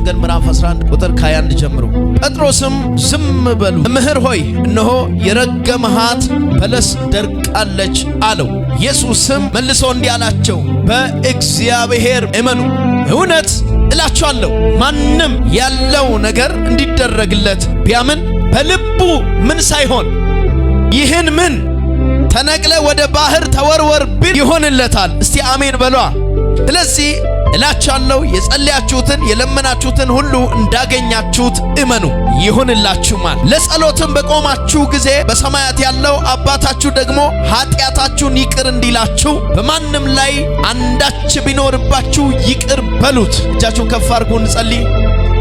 ወንጌል ምዕራፍ 11 ቁጥር 21 ጀምሮ። ጴጥሮስም ዝም በሉ መምህር ሆይ እነሆ የረገምሃት በለስ ደርቃለች አለው። ኢየሱስም መልሶ እንዲህ አላቸው፣ በእግዚአብሔር እመኑ። እውነት እላችኋለሁ ማንም ያለው ነገር እንዲደረግለት ቢያምን በልቡ ምን ሳይሆን ይህን ምን ተነቅለ ወደ ባህር ተወርወር ቢል ይሆንለታል። እስቲ አሜን በሏ። ስለዚህ እላችኋለሁ የጸለያችሁትን የለመናችሁትን ሁሉ እንዳገኛችሁት እመኑ ይሆንላችሁማል። ለጸሎትም በቆማችሁ ጊዜ በሰማያት ያለው አባታችሁ ደግሞ ኃጢአታችሁን ይቅር እንዲላችሁ በማንም ላይ አንዳች ቢኖርባችሁ ይቅር በሉት። እጃችሁን ከፍ አድርጉ እንጸልይ።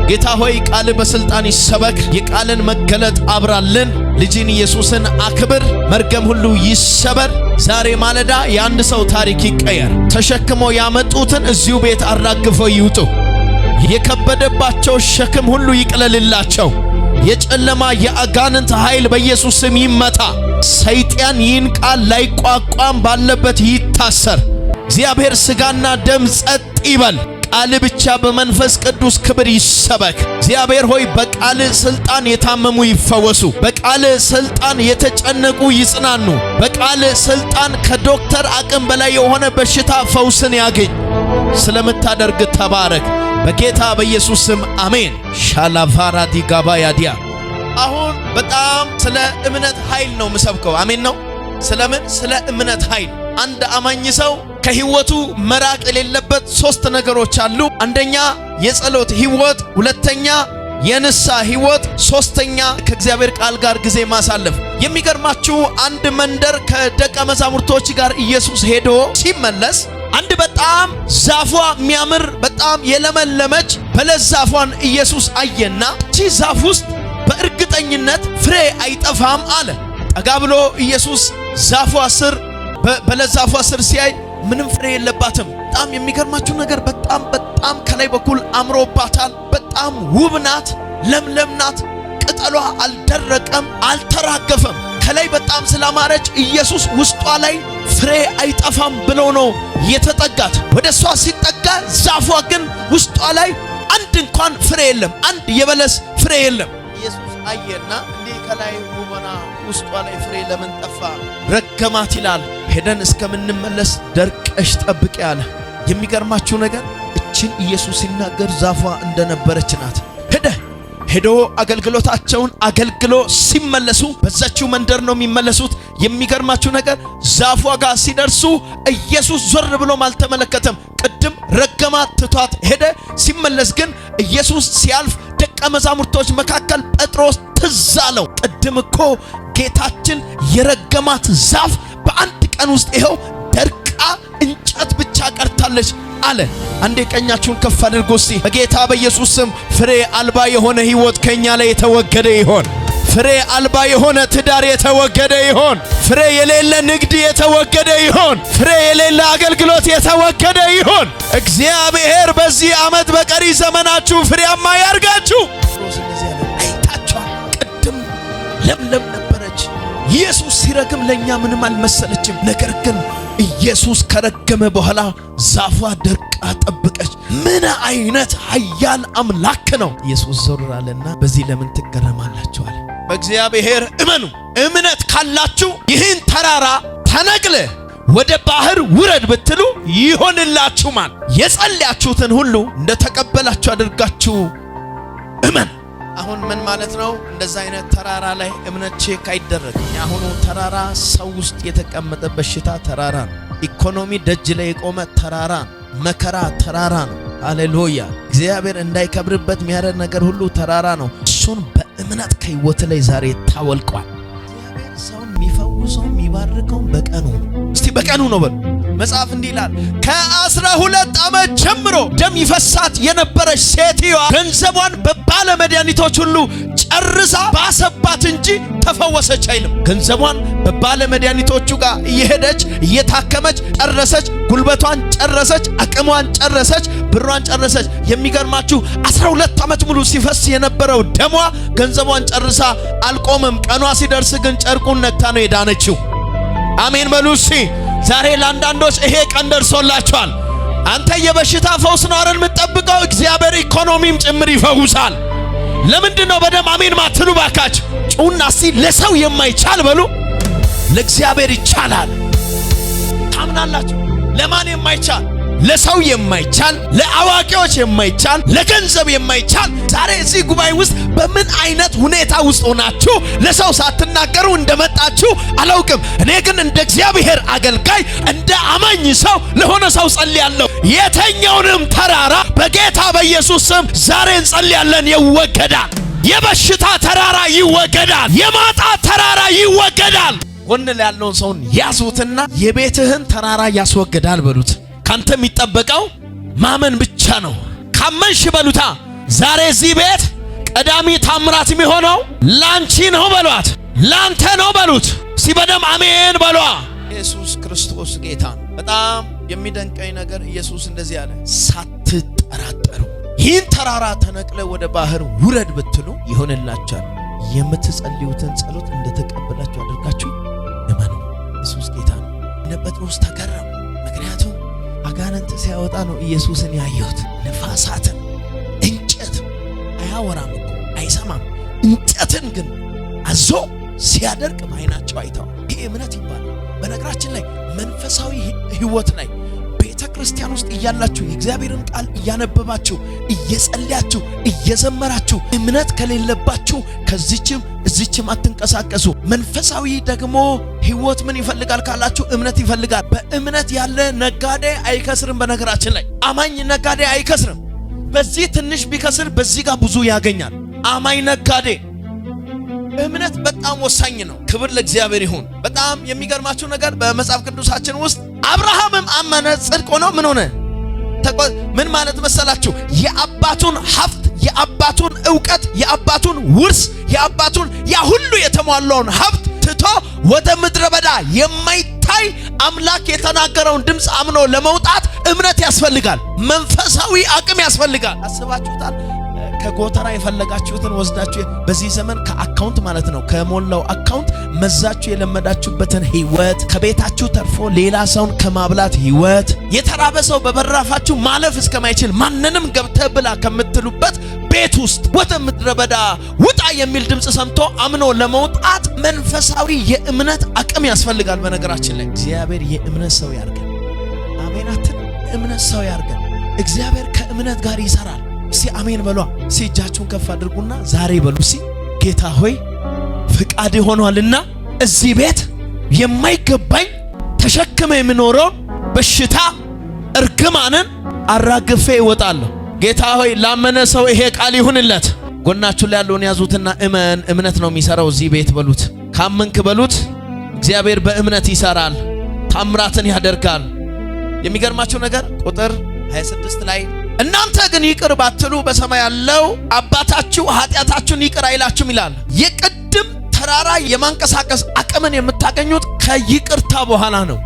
ጌታ ሆይ ቃል በስልጣን ይሰበክ። የቃልን መገለጥ አብራልን። ልጅን ኢየሱስን አክብር። መርገም ሁሉ ይሰበር። ዛሬ ማለዳ የአንድ ሰው ታሪክ ይቀየር። ተሸክመው ያመጡትን እዚሁ ቤት አራግፈው ይውጡ። የከበደባቸው ሸክም ሁሉ ይቅለልላቸው። የጨለማ የአጋንንት ኃይል በኢየሱስ ስም ይመታ። ሰይጣን ይህን ቃል ላይቋቋም ባለበት ይታሰር። እግዚአብሔር ሥጋና ደም ጸጥ ይበል። ቃል ብቻ በመንፈስ ቅዱስ ክብር ይሰበክ። እግዚአብሔር ሆይ በቃል ስልጣን የታመሙ ይፈወሱ። በቃል ስልጣን የተጨነቁ ይጽናኑ። በቃል ስልጣን ከዶክተር አቅም በላይ የሆነ በሽታ ፈውስን ያገኝ። ስለምታደርግ ተባረክ። በጌታ በኢየሱስ ስም አሜን። ሻላቫራ ዲጋባ ያዲያ። አሁን በጣም ስለ እምነት ኃይል ነው የምሰብከው። አሜን ነው። ስለምን? ስለ እምነት ኃይል። አንድ አማኝ ሰው ከህይወቱ መራቅ የሌለበት 3 ነገሮች አሉ። አንደኛ የጸሎት ህይወት፣ ሁለተኛ የንስሐ ህይወት፣ ሶስተኛ ከእግዚአብሔር ቃል ጋር ጊዜ ማሳለፍ። የሚገርማችሁ አንድ መንደር ከደቀ መዛሙርቶች ጋር ኢየሱስ ሄዶ ሲመለስ አንድ በጣም ዛፏ የሚያምር በጣም የለመለመች በለስ ዛፏን ኢየሱስ አየና እቺ ዛፍ ውስጥ በእርግጠኝነት ፍሬ አይጠፋም አለ። ጠጋ ብሎ ኢየሱስ ዛፏ ስር በለስ ዛፏ ስር ሲያይ ምንም ፍሬ የለባትም። በጣም የሚገርማችሁ ነገር በጣም ከላይ በኩል አምሮባታል። በጣም ውብ ናት፣ ለምለም ናት። ቅጠሏ አልደረቀም፣ አልተራገፈም። ከላይ በጣም ስላማረች ኢየሱስ ውስጧ ላይ ፍሬ አይጠፋም ብሎ ነው የተጠጋት። ወደ እሷ ሲጠጋ ዛፏ ግን ውስጧ ላይ አንድ እንኳን ፍሬ የለም፣ አንድ የበለስ ፍሬ የለም። ኢየሱስ አየና እንዲህ ከላይ ውበና ውስጧ ላይ ፍሬ ለምን ጠፋ? ረገማት ይላል። ሄደን እስከምንመለስ ደርቀሽ ጠብቂ ያለ። የሚገርማችሁ ነገር እችን ኢየሱስ ሲናገር ዛፏ እንደነበረች ናት። ሄዶ አገልግሎታቸውን አገልግሎ ሲመለሱ በዛችው መንደር ነው የሚመለሱት። የሚገርማችሁ ነገር ዛፏ ጋር ሲደርሱ ኢየሱስ ዞር ብሎም አልተመለከተም። ቅድም ረገማት ትቷት ሄደ። ሲመለስ ግን ኢየሱስ ሲያልፍ ደቀ መዛሙርቶች መካከል ጴጥሮስ ትዝ አለው። ቅድም እኮ ጌታችን የረገማት ዛፍ በአንድ ቀን ውስጥ ይኸው ደርቃ እንጨት ብቻ ቀርታለች አለ። አንዴ ቀኛችሁን ከፍ አድርጉ እስቲ። በጌታ በኢየሱስ ስም ፍሬ አልባ የሆነ ህይወት ከኛ ላይ የተወገደ ይሆን። ፍሬ አልባ የሆነ ትዳር የተወገደ ይሆን። ፍሬ የሌለ ንግድ የተወገደ ይሆን። ፍሬ የሌለ አገልግሎት የተወገደ ይሆን። እግዚአብሔር በዚህ ዓመት በቀሪ ዘመናችሁ ፍሬያማ ያርጋችሁ። አይታችኋል። ቅድም ለምለም ነበረች። ኢየሱስ ሲረግም ለኛ ምንም አልመሰለችም። ነገር ግን ኢየሱስ ከረገመ በኋላ ዛፏ ደርቃ ጠበቀች። ምን አይነት ኃያል አምላክ ነው! ኢየሱስ ዞር አለና በዚህ ለምን ትገረማላችሁ አለ። በእግዚአብሔር እመኑ። እምነት ካላችሁ ይህን ተራራ ተነቅለ ወደ ባህር ውረድ ብትሉ ይሆንላችሁማል። የጸለያችሁትን ሁሉ እንደተቀበላችሁ አድርጋችሁ እመን። አሁን ምን ማለት ነው? እንደዛ አይነት ተራራ ላይ እምነት ቼክ አይደረግም። አሁኑ ተራራ ሰው ውስጥ የተቀመጠ በሽታ ተራራ ነው። ኢኮኖሚ ደጅ ላይ የቆመ ተራራ ነው። መከራ ተራራ ነው። ሃሌሉያ! እግዚአብሔር እንዳይከብርበት የሚያደርግ ነገር ሁሉ ተራራ ነው። እሱን በእምነት ከህይወት ላይ ዛሬ ታወልቋል። እግዚአብሔር ሰውን የሚፈውሰው የሚባርከው በቀኑ። እስቲ በቀኑ ነው በሉ። መጽሐፍ እንዲህ ይላል፣ ከ12 ዓመት ጀምሮ ደም ይፈሳት የነበረች ሴትዋ ገንዘቧን በባለ መድኃኒቶች ሁሉ ጨርሳ ባሰባት እንጂ ተፈወሰች አይልም። ገንዘቧን በባለ መድኃኒቶቹ ጋር እየሄደች እየታከመች ጨረሰች። ጉልበቷን ጨረሰች፣ አቅሟን ጨረሰች፣ ብሯን ጨረሰች። የሚገርማችሁ 12 ዓመት ሙሉ ሲፈስ የነበረው ደሟ ገንዘቧን ጨርሳ አልቆመም። ቀኗ ሲደርስ ግን ጨርቁን ነክታ ነው የዳነችው። አሜን በሉ እስቲ። ዛሬ ለአንዳንዶች ይሄ ቀን ደርሶላችኋል። አንተ የበሽታ ፈውስ ነው አይደል የምትጠብቀው? እግዚአብሔር ኢኮኖሚም ጭምር ይፈውሳል። ለምንድነው በደም አሜን ማትሉ? ባካች ጩና እስቲ ለሰው የማይቻል በሉ፣ ለእግዚአብሔር ይቻላል። ታምናላችሁ? ለማን የማይቻል? ለሰው የማይቻል፣ ለአዋቂዎች የማይቻል፣ ለገንዘብ የማይቻል። ዛሬ እዚህ ጉባኤ ውስጥ በምን አይነት ሁኔታ ውስጥ ሆናችሁ ለሰው ሳትናገሩ እንደመጣችሁ አላውቅም። እኔ ግን እንደ እግዚአብሔር አገልጋይ እንደ አማኝ ሰው ለሆነ ሰው ጸልያለሁ። የተኛውንም ተራራ በጌታ በኢየሱስ ስም ዛሬ እንጸልያለን፣ ይወገዳል። የበሽታ ተራራ ይወገዳል። የማጣት ተራራ ይወገዳል። ጎን ላይ ያለውን ሰውን ያዙትና የቤትህን ተራራ ያስወግዳል በሉት። ካንተ የሚጠበቀው ማመን ብቻ ነው። ካመንሽ በሉታ ዛሬ እዚህ ቤት ቀዳሚ ታምራት የሚሆነው ላንቺ ነው በሏት፣ ላንተ ነው በሉት። ሲበደም አሜን በሏ። ኢየሱስ ክርስቶስ ጌታ ነው። በጣም የሚደንቀኝ ነገር ኢየሱስ እንደዚህ አለ፣ ሳትጠራጠሩ ይህን ተራራ ተነቅለ ወደ ባህር ውረድ ብትሉ ይሆንላችኋል። የምትጸልዩትን ጸሎት እንደተቀበላችሁ አድርጋችሁ እመኑ። ኢየሱስ ጌታ ነው። እነ ጴጥሮስ ተገረሙ። ምክንያቱም አጋንንት ሲያወጣ ነው ኢየሱስን ያየሁት። ነፋሳትን፣ እንጨት አያወራም እኮ አይሰማም። እንጨትን ግን አዞ ሲያደርቅ በዓይናቸው አይተዋል። ይህ እምነት ይባላል። በነገራችን ላይ መንፈሳዊ ሕይወት ላይ ቤተ ክርስቲያን ውስጥ እያላችሁ የእግዚአብሔርን ቃል እያነበባችሁ እየጸለያችሁ እየዘመራችሁ እምነት ከሌለባችሁ ከዚችም እዚችም አትንቀሳቀሱ። መንፈሳዊ ደግሞ ሕይወት ምን ይፈልጋል ካላችሁ እምነት ይፈልጋል። በእምነት ያለ ነጋዴ አይከስርም። በነገራችን ላይ አማኝ ነጋዴ አይከስርም። በዚህ ትንሽ ቢከስር በዚህ ጋር ብዙ ያገኛል። አማኝ ነጋዴ እምነት በጣም ወሳኝ ነው። ክብር ለእግዚአብሔር ይሁን። በጣም የሚገርማችሁ ነገር በመጽሐፍ ቅዱሳችን ውስጥ አብርሃምም አመነ ጽድቅ ሆኖ ምን ሆነ? ምን ማለት መሰላችሁ? የአባቱን ሀብት፣ የአባቱን ዕውቀት፣ የአባቱን ውርስ፣ የአባቱን ያ ሁሉ የተሟላውን ሀብት ትቶ ወደ ምድረ በዳ የማይታይ አምላክ የተናገረውን ድምፅ አምኖ ለመውጣት እምነት ያስፈልጋል። መንፈሳዊ አቅም ያስፈልጋል። አስባችሁታል? ከጎተራ የፈለጋችሁትን ወስዳችሁ በዚህ ዘመን ከአካውንት ማለት ነው ከሞላው አካውንት መዛችሁ የለመዳችሁበትን ህይወት ከቤታችሁ ተርፎ ሌላ ሰውን ከማብላት ህይወት የተራበ ሰው በበራፋችሁ ማለፍ እስከማይችል ማንንም ገብተህ ብላ ከምትሉበት ቤት ውስጥ ወደ ምድረ በዳ ውጣ የሚል ድምፅ ሰምቶ አምኖ ለመውጣት መንፈሳዊ የእምነት አቅም ያስፈልጋል። በነገራችን ላይ እግዚአብሔር የእምነት ሰው ያርገን። አሜናትን እምነት ሰው ያርገን። እግዚአብሔር ከእምነት ጋር ይሰራል። እስቲ አሜን በሏ። እስቲ እጃችሁን ከፍ አድርጉና ዛሬ በሉ እስቲ ጌታ ሆይ ፍቃድ ሆኗልና እዚህ ቤት የማይገባኝ ተሸክመ የምኖረው በሽታ እርግማንን አራግፌ እወጣለሁ። ጌታ ሆይ ላመነ ሰው ይሄ ቃል ይሁንለት። ጎናችሁ ላይ ያለውን ያዙትና እመን። እምነት ነው የሚሰራው እዚህ ቤት በሉት። ካመንክ በሉት እግዚአብሔር በእምነት ይሰራል፣ ታምራትን ያደርጋል። የሚገርማችሁ ነገር ቁጥር 26 ላይ እናንተ ግን ይቅር ባትሉ በሰማይ ያለው አባታችሁ ኃጢአታችሁን ይቅር አይላችሁም ይላል። የቅድም ተራራ የማንቀሳቀስ አቅምን የምታገኙት ከይቅርታ በኋላ ነው።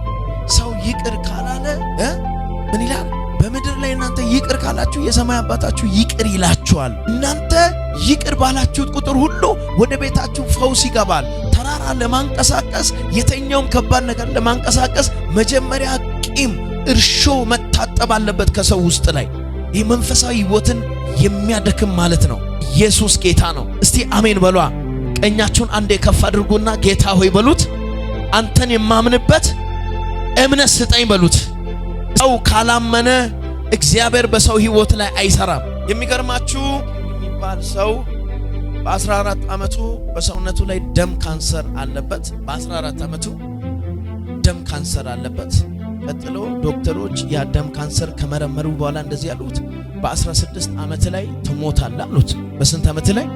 ሰው ይቅር ካላለ ምን ይላል? በምድር ላይ እናንተ ይቅር ካላችሁ የሰማይ አባታችሁ ይቅር ይላችኋል። እናንተ ይቅር ባላችሁት ቁጥር ሁሉ ወደ ቤታችሁ ፈውስ ይገባል። ተራራ ለማንቀሳቀስ የተኛውም ከባድ ነገር ለማንቀሳቀስ መጀመሪያ ቂም፣ እርሾ መታጠብ አለበት ከሰው ውስጥ ላይ። ይህ መንፈሳዊ ሕይወትን የሚያደክም ማለት ነው። ኢየሱስ ጌታ ነው። እስቲ አሜን በሏ። ቀኛችሁን አንዴ ከፍ አድርጉና ጌታ ሆይ በሉት። አንተን የማምንበት እምነት ስጠኝ በሉት። ሰው ካላመነ እግዚአብሔር በሰው ሕይወት ላይ አይሰራም። የሚገርማችሁ የሚባል ሰው በ14 ዓመቱ በሰውነቱ ላይ ደም ካንሰር አለበት። በ14 ዓመቱ ደም ካንሰር አለበት። ቀጥሎ ዶክተሮች ያደም ካንሰር ከመረመሩ በኋላ እንደዚህ ያሉት በ16 ዓመት ላይ ትሞታለህ አሉት። በስንት ዓመት ላይ?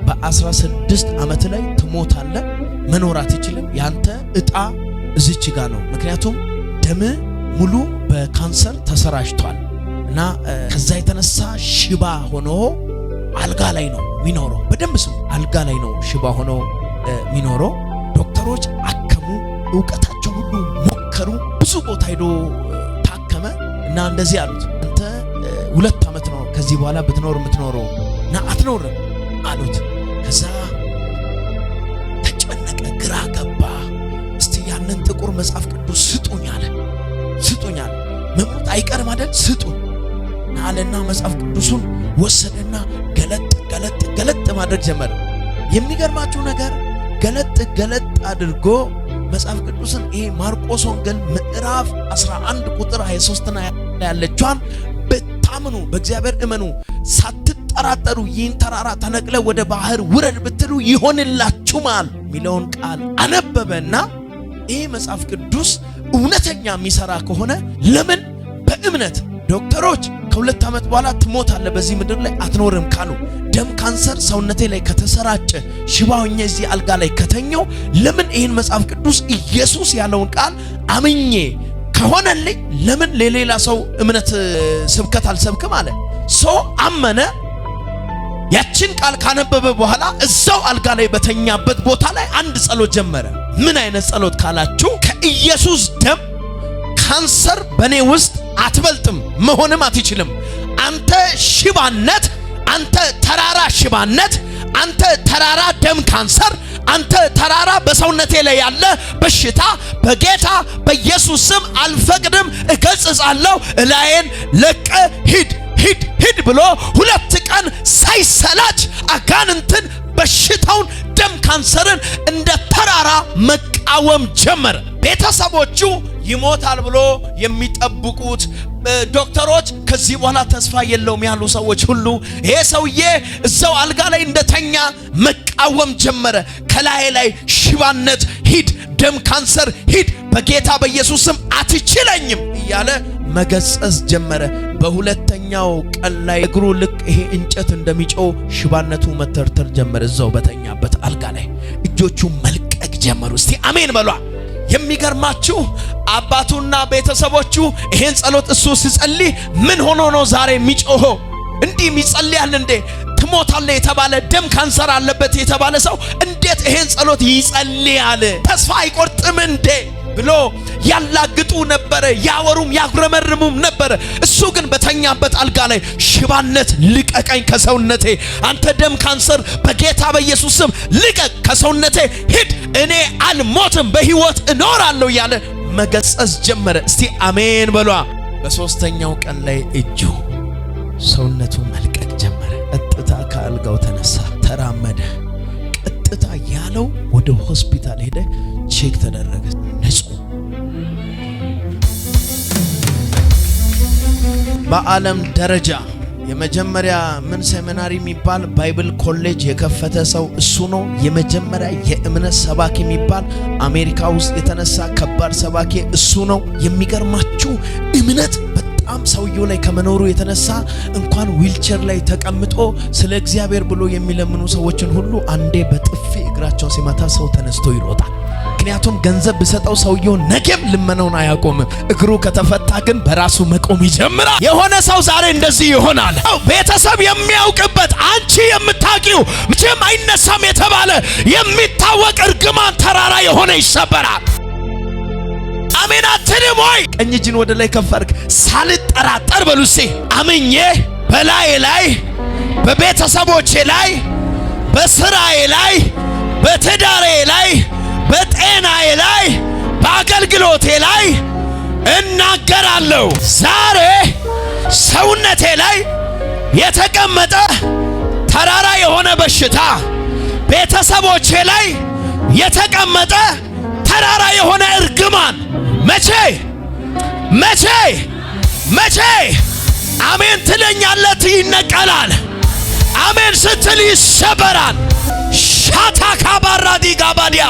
በ16 ዓመት ላይ ትሞታለህ፣ መኖር አትችልም። ያንተ እጣ እዚች ጋር ነው። ምክንያቱም ደም ሙሉ በካንሰር ተሰራጭቷል እና ከዛ የተነሳ ሽባ ሆኖ አልጋ ላይ ነው የሚኖረው። በደንብ ስሙ፣ አልጋ ላይ ነው ሽባ ሆኖ የሚኖረው። ዶክተሮች አከሙ፣ ዕውቀታቸው ሁሉ ሞከሩ፣ ብዙ ቦታ ሄዶ ታከመ እና እንደዚህ አሉት፣ አንተ 2 ዓመት ነው ከዚህ በኋላ ብትኖር የምትኖረው እና አትኖርም አሉት። ከዛ ተጨነቀ፣ ግራ ገባ። እስቲ ያንን ጥቁር መጽሐፍ ቅዱስ ስጡኝ አለ። መሞት አይቀርም አይደል? ስጡ አለና መጽሐፍ ቅዱሱን ወሰደና ገለጥ ማድረግ ጀመረ። የሚገርማችሁ ነገር ገለጥ አድርጎ መጽሐፍ ቅዱስን ይሄ ማርቆስ ወንጌል ምዕራፍ 11 ቁጥር 23 እና ያለችዋን በታምኑ በእግዚአብሔር እመኑ ሳትጠራጠሩ ይህን ተራራ ተነቅለ ወደ ባህር ውረድ ብትሉ ይሆንላችኋል የሚለውን ቃል አነበበና ይሄ መጽሐፍ ቅዱስ እውነተኛ የሚሰራ ከሆነ ለምን በእምነት ዶክተሮች ከ2 ዓመት በኋላ ትሞታለህ በዚህ ምድር ላይ አትኖርም ካሉ ደም ካንሰር ሰውነቴ ላይ ከተሰራጨ ሽባውኛ እዚህ አልጋ ላይ ከተኛው ለምን ይህን መጽሐፍ ቅዱስ ኢየሱስ ያለውን ቃል አምኜ ከሆነልኝ ለምን ለሌላ ሰው እምነት ስብከት አልሰብክም አለ። ሰው አመነ። ያችን ቃል ካነበበ በኋላ እዛው አልጋ ላይ በተኛበት ቦታ ላይ አንድ ጸሎት ጀመረ። ምን አይነት ጸሎት ካላችሁ ከኢየሱስ ደም ካንሰር በኔ ውስጥ አትበልጥም መሆንም አትችልም። አንተ ሽባነት፣ አንተ ተራራ ሽባነት፣ አንተ ተራራ ደም ካንሰር፣ አንተ ተራራ በሰውነቴ ላይ ያለ በሽታ በጌታ በኢየሱስ ስም አልፈቅድም፣ እገጽጻለሁ፣ እላዬን ለቀ ሂድ ብሎ 2 ቀን ሳይሰላች አጋንንትን በሽታውን ደም ካንሰርን እንደ ተራራ መቃወም ጀመረ። ቤተሰቦቹ ይሞታል ብሎ የሚጠብቁት ዶክተሮች ከዚህ በኋላ ተስፋ የለውም ያሉ ሰዎች ሁሉ ይሄ ሰውዬ እዛው አልጋ ላይ እንደተኛ መቃወም ጀመረ። ከላይ ላይ ሽባነት ሂድ፣ ደም ካንሰር ሂድ፣ በጌታ በኢየሱስ ስም አትችለኝም እያለ መገሰጽ ጀመረ። በሁለተኛው ቀን ላይ እግሩ ልክ ይሄ እንጨት እንደሚጮህ ሽባነቱ መተርተር ጀመረ። እዛው በተኛበት አልጋ ላይ እጆቹ መልቀቅ ጀመሩ። እስቲ አሜን በሏ። የሚገርማችሁ አባቱና ቤተሰቦቹ ይሄን ጸሎት እሱ ሲጸልይ ምን ሆኖ ነው ዛሬ የሚጮኸው? እንዲህ የሚጸልያል እንዴ? ትሞታለህ የተባለ ደም ካንሰር አለበት የተባለ ሰው እንዴት ይሄን ጸሎት ይጸልያል? ተስፋ አይቆርጥም እንዴ ብሎ ያላግጡ ነበረ፣ ያወሩም ያጉረመርሙም ነበረ። እሱ ግን በተኛበት አልጋ ላይ ሽባነት ልቀቀኝ ከሰውነቴ፣ አንተ ደም ካንሰር በጌታ በኢየሱስ ስም ልቀቅ ከሰውነቴ ሂድ፣ እኔ አልሞትም በሕይወት እኖራለሁ እያለ መገሰጽ ጀመረ። እስቲ አሜን በሏ። በሶስተኛው ቀን ላይ እጁ ሰውነቱ መልቀቅ ጀመረ። ቀጥታ ከአልጋው ተነሳ፣ ተራመደ። ቀጥታ ያለው ወደ ሆስፒታል ሄደ፣ ቼክ ተደረገ፣ ንጹህ። በዓለም ደረጃ የመጀመሪያ ምን ሴሚናሪ የሚባል ባይብል ኮሌጅ የከፈተ ሰው እሱ ነው። የመጀመሪያ የእምነት ሰባኪ የሚባል አሜሪካ ውስጥ የተነሳ ከባድ ሰባኪ እሱ ነው። የሚገርማችሁ እምነት በጣም ሰውየው ላይ ከመኖሩ የተነሳ እንኳን ዊልቸር ላይ ተቀምጦ ስለ እግዚአብሔር ብሎ የሚለምኑ ሰዎችን ሁሉ አንዴ በጥፊ እግራቸውን ሲመታ ሰው ተነስቶ ይሮጣል። ምክንያቱም ገንዘብ ብሰጠው ሰውየው ነገም ልመናውን አያቆምም። እግሩ ከተፈታ ግን በራሱ መቆም ይጀምራል። የሆነ ሰው ዛሬ እንደዚህ ይሆናል። ቤተሰብ የሚያውቅበት አንቺ የምታውቂው መቼም አይነሳም የተባለ የሚታወቅ እርግማን ተራራ የሆነ ይሰበራል። አሜን አትልም ወይ? ቀኝ እጅን ወደ ላይ ከፍ አድርግ። ሳልጠራጠር በሉሴ አምኜ በላዬ ላይ በቤተሰቦቼ ላይ በስራዬ ላይ በትዳሬ ላይ በጤናዬ ላይ በአገልግሎቴ ላይ እናገራለሁ። ዛሬ ሰውነቴ ላይ የተቀመጠ ተራራ የሆነ በሽታ ቤተሰቦቼ ላይ የተቀመጠ ተራራ የሆነ እርግማን መቼ አሜን ትለኛለት ይነቀላል። አሜን ስትል ይሰበራል። ሻታ ካባራዲ ጋባዲያ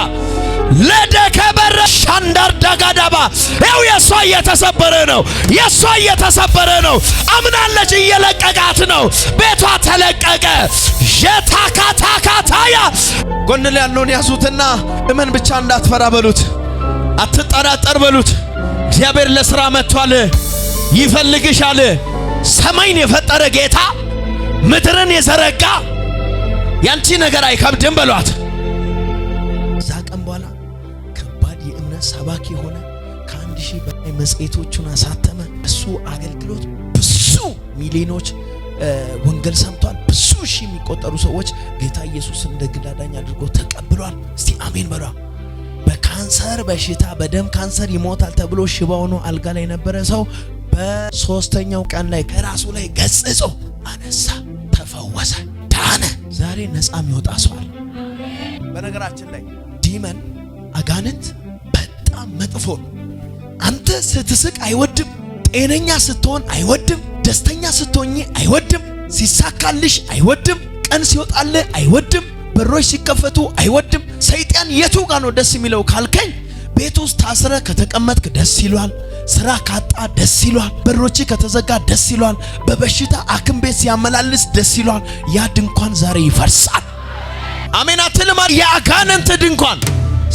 ለደከበረ ሻንዳር ዳጋዳባ ይኸው የሷ እየተሰበረ ነው። የሷ እየተሰበረ ነው። አምናለች፣ እየለቀቃት ነው። ቤቷ ተለቀቀ። ጀታካታካታያ ጎን ላይ ያለውን ያዙትና እመን ብቻ እንዳትፈራ በሉት፣ አትጠራጠር በሉት። እግዚአብሔር ለሥራ መጥቷል፣ ይፈልግሻል። ሰማይን የፈጠረ ጌታ ምድርን የዘረጋ ያንቺ ነገር አይከብድም በሏት። እዛ ቀን በኋላ ከባድ የእምነት ሰባኪ ሆነ። ከ1000 በላይ መጽሔቶቹን አሳተመ። እሱ አገልግሎት ብዙ ሚሊዮኖች ወንጌል ሰምቷል። ብዙ ሺህ የሚቆጠሩ ሰዎች ጌታ ኢየሱስ እንደ ግል አዳኝ አድርጎ ተቀብሏል። እስቲ አሜን በሏ። በካንሰር በሽታ በደም ካንሰር ይሞታል ተብሎ ሽባ ሆኖ አልጋ ላይ የነበረ ሰው በሶስተኛው ቀን ላይ ከራሱ ላይ ገጽጾ አነሳ፣ ተፈወሰ፣ ዳነ። ዛሬ ነፃ የሚወጣ ሰው አለ። በነገራችን ላይ ዲመን አጋንንት በጣም መጥፎ ነው። አንተ ስትስቅ አይወድም፣ ጤነኛ ስትሆን አይወድም፣ ደስተኛ ስትሆኚ አይወድም፣ ሲሳካልሽ አይወድም፣ ቀን ሲወጣልህ አይወድም፣ በሮች ሲከፈቱ አይወድም። ሰይጣን የቱ ጋር ነው ደስ የሚለው ካልከኝ፣ ቤት ውስጥ ታስረ ከተቀመጥክ ደስ ይሏል፣ ስራ ካጣ ደስ ይሏል፣ በሮች ከተዘጋ ደስ ይሏል፣ በበሽታ አክም ቤት ሲያመላልስ ደስ ይሏል። ያ ድንኳን ዛሬ ይፈርሳል። አሜን አትልም? የአጋንንት ድንኳን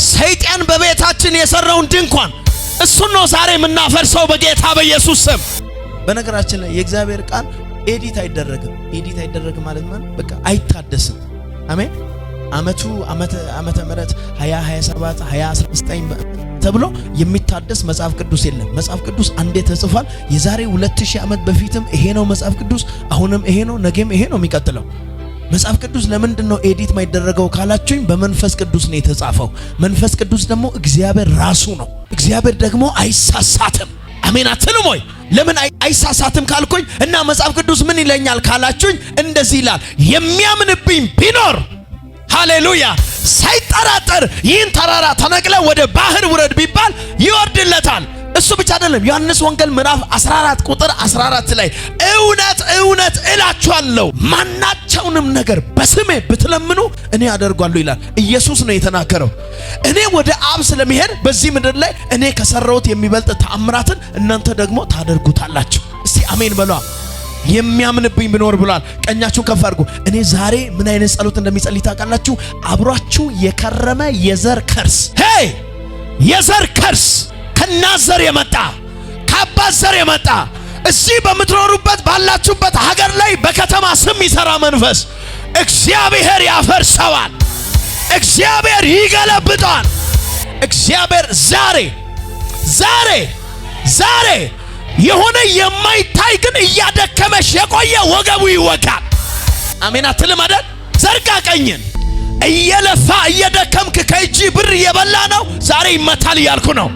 ሰይጣን በቤታችን የሰራውን ድንኳን እሱን ነው ዛሬ የምናፈርሰው በጌታ በኢየሱስ ስም። በነገራችን ላይ የእግዚአብሔር ቃል ኤዲት አይደረግም። ኤዲት አይደረግም ማለት በቃ አይታደስም። አሜን። ዓመተ ምህረት 2027 2019 ተብሎ የሚታደስ መጽሐፍ ቅዱስ የለም። መጽሐፍ ቅዱስ አንዴ ተጽፏል። የዛሬ 2000 ዓመት በፊትም ይሄ ነው መጽሐፍ ቅዱስ፣ አሁንም ይሄ ነው፣ ነገም ይሄ ነው የሚቀጥለው። መጽሐፍ ቅዱስ ለምንድን ነው ኤዲት ማይደረገው ካላችሁኝ፣ በመንፈስ ቅዱስ ነው የተጻፈው። መንፈስ ቅዱስ ደግሞ እግዚአብሔር ራሱ ነው። እግዚአብሔር ደግሞ አይሳሳትም። አሜን አትልም ወይ? ለምን አይሳሳትም ካልኩኝ እና መጽሐፍ ቅዱስ ምን ይለኛል ካላችሁኝ፣ እንደዚህ ይላል፣ የሚያምንብኝ ቢኖር ሃሌሉያ ሳይጠራጠር ይህን ተራራ ተነቅለ ወደ ባህር ውረድ ቢባል ይወርድለታል። እሱ ብቻ አይደለም። ዮሐንስ ወንጌል ምዕራፍ 14 ቁጥር 14 ላይ እውነት እውነት እላችኋለሁ ማናቸውንም ነገር በስሜ ብትለምኑ እኔ አደርጋለሁ ይላል። ኢየሱስ ነው የተናገረው። እኔ ወደ አብ ስለሚሄድ በዚህ ምድር ላይ እኔ ከሰራሁት የሚበልጥ ተአምራትን እናንተ ደግሞ ታደርጉታላችሁ። እስቲ አሜን በሏ። የሚያምንብኝ ቢኖር ብሏል። ቀኛችሁን ከፍ አድርጉ። እኔ ዛሬ ምን አይነት ጸሎት እንደሚጸልይ ታውቃላችሁ? አብሯችሁ የከረመ የዘር ከርስ የዘር ከርስ ከእናት ዘር የመጣ ከአባት ዘር የመጣ እዚህ በምትኖሩበት ባላችሁበት ሀገር ላይ በከተማ ስም ይሰራ መንፈስ እግዚአብሔር ያፈርሰዋል። እግዚአብሔር ይገለብጣል። እግዚአብሔር ዛሬ የሆነ የማይታይ ግን እያደከመሽ የቆየ ወገቡ ይወጋል። አሜን አትልም አይደል? ዘርጋ ቀኝን። እየለፋ እየደከምክ ከእጅ ብር እየበላ ነው፣ ዛሬ ይመታል እያልኩ ነው።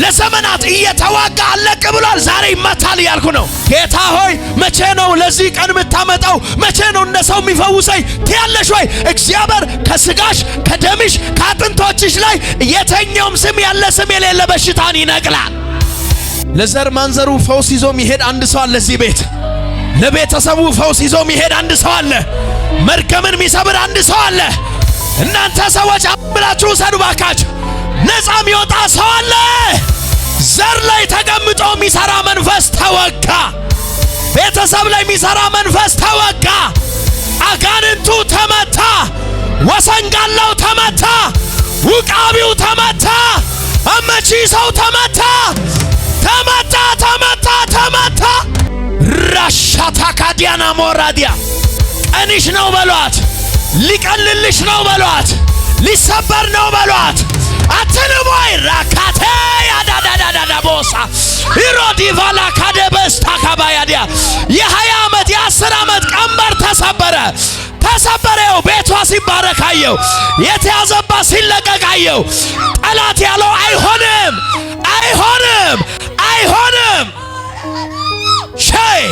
ለዘመናት እየተዋጋ አለቅ ብሏል፣ ዛሬ ይመታል እያልኩ ነው። ጌታ ሆይ መቼ ነው ለዚህ ቀን የምታመጣው? መቼ ነው እንደ ሰው የሚፈውሰኝ ትያለሽ ወይ? እግዚአብሔር ከስጋሽ ከደምሽ ከአጥንቶችሽ ላይ የተኛውም ስም ያለ ስም የሌለ በሽታን ይነቅላል። ለዘር ማንዘሩ ፈውስ ይዞ የሚሄድ አንድ ሰው አለ እዚህ ቤት። ለቤተሰቡ ፈውስ ይዞ የሚሄድ አንድ ሰው አለ። መርገምን የሚሰብር አንድ ሰው አለ። እናንተ ሰዎች አብላችሁ ሰዱ ባካችሁ። ነፃ የሚወጣ ሰው አለ። ዘር ላይ ተቀምጦ የሚሰራ መንፈስ ተወጋ። ቤተሰብ ላይ የሚሰራ መንፈስ ተወጋ። አጋንንቱ ተመታ። ወሰንጋላው ተመታ። ውቃቢው ተመታ። አመቺ ሰው ተመታ። ራሻታ ካዲያና ሞራዲያ ቀንሽ ነው በሏት። ሊቀልልሽ ነው በሏት። ሊሰበር ነው በሏት። አትልም ወይ? ራካቴ ያዳዳዳዳ ቦሳ ኢሮዲ ቫላ ካደበስ ታካባያዲያ የ20 ዓመት የ10 ዓመት ቀንበር ተሰበረው። ቤቷ ሲባረካየው፣ የተያዘባ ሲለቀቃየው፣ ጠላት ያለው አይሆንም ሸይ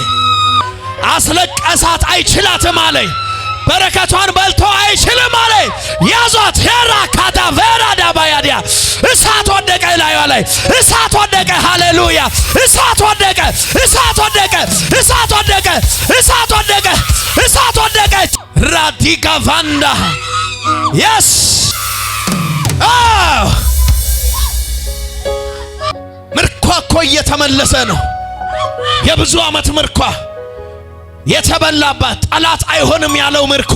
አስለቀሳት አይችላትም አለኝ። በረከቷን በልቶ አይችልም አለኝ። ያዟት ሄራ ካዳቬራ ዳባያዲያ እሳት ወደቀ ላይዋ ላይ እሳት ወደቀ። ሃሌሉያ እሳት ወደቀ። ራዲካ ቫንዳ የስ ምርኳ እኮ እየተመለሰ ነው። የብዙ ዓመት ምርኳ የተበላባት ጠላት አይሆንም ያለው ምርኳ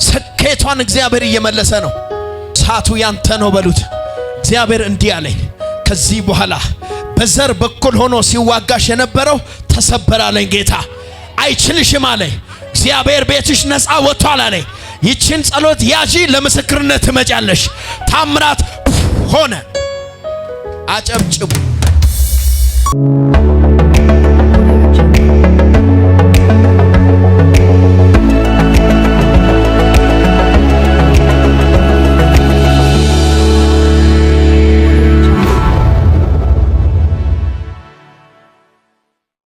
ስኬቷን እግዚአብሔር እየመለሰ ነው። ሳቱ ያንተ ነው በሉት። እግዚአብሔር እንዲህ አለኝ፣ ከዚህ በኋላ በዘር በኩል ሆኖ ሲዋጋሽ የነበረው ተሰበረ አለኝ ጌታ። አይችልሽም አለኝ እግዚአብሔር። ቤትሽ ነፃ ወጥቷል አለኝ። ይችን ጸሎት ያዢ፣ ለምስክርነት ትመጫለሽ። ታምራት ሆነ። አጨብጭቡ።